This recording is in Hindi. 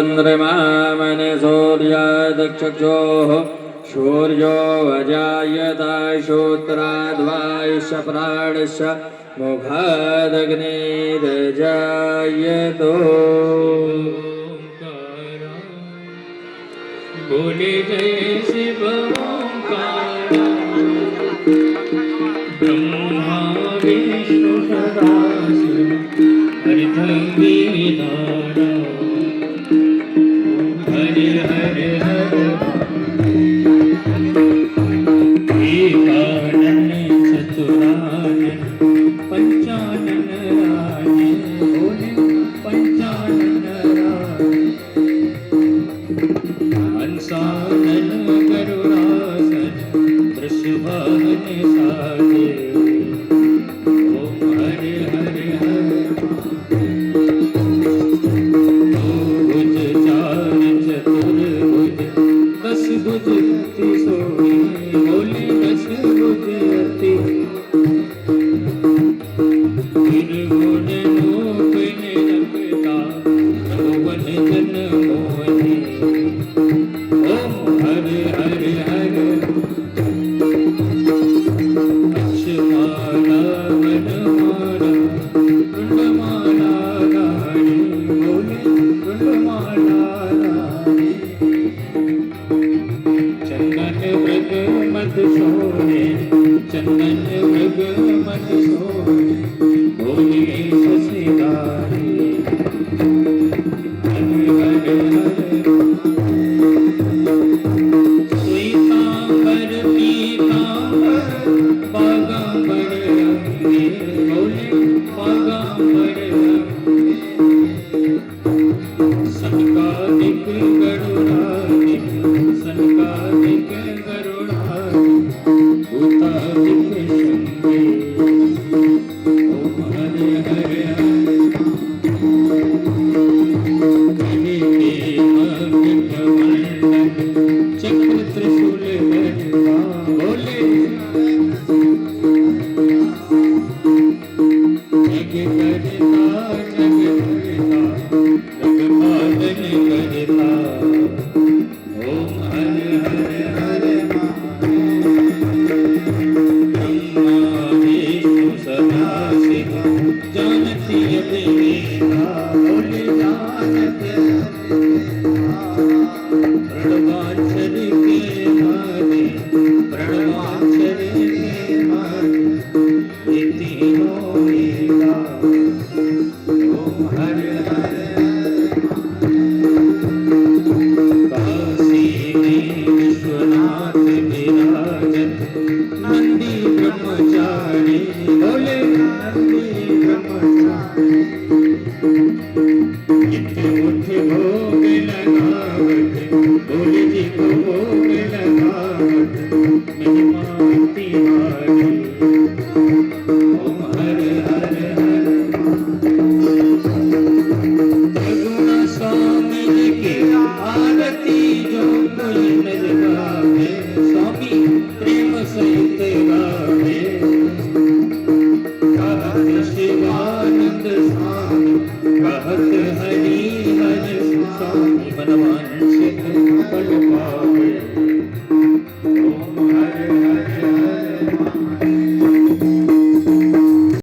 चन्द्रमा मनसूर्यादक्षक्षोः सूर्यो अजायत श्रोत्राद्वायुष्य प्राणस्य मुखादग्निर्जायतो बोले जय शिव ओंकार ब्रह्मा विष्णु सदा शिव हरिधंगीधारा हरे हरे हरे एकानन चतुरानन पंचानन राजे बोले पंचानन राजे हंसानन गरुड़ासन वृषभानन साजे ओम हरे हरे हरे भुज चार चतुर्भुज दस भुज अति सोई बोले दस भुज अति निर्गुण रूप निरंता भुवन जन मोहि ओम हरे हरे हरे अक्षमाला वनमाला वृंदमाला रानी बोले वृंदमाला रानी चंदन मृग मद सोने चंदन मृग मद सोने बोले शशिधारी हरे हरे हरे श्वेतांबर पीतांबर बागांबर रंगे बोले बागांबर रंगे सनकादिक गरुड़ादिक सनकादिक गरुड़ादिक भूतादिक शंभे ओम हरे हरे हरे चक्र त्रिशूल गदा बोले जग करता जग करता जग पालन करता ओम हरे हरे हरे ब्रह्मा विष्णु सदा शिव जानती अद्वैता बोले जानती प्रणवाक्षर के माने प्रणवाक्षर के माने ये तीनों वेदा ओम हरे हरे काशी में विश्वनाथ विराजत नंदी ब्रह्मचारी बोले नंदी ब्रह्मचारी नित्य उठ भोग लगावत बोले जी को भोग लगावत महिमा तिहारी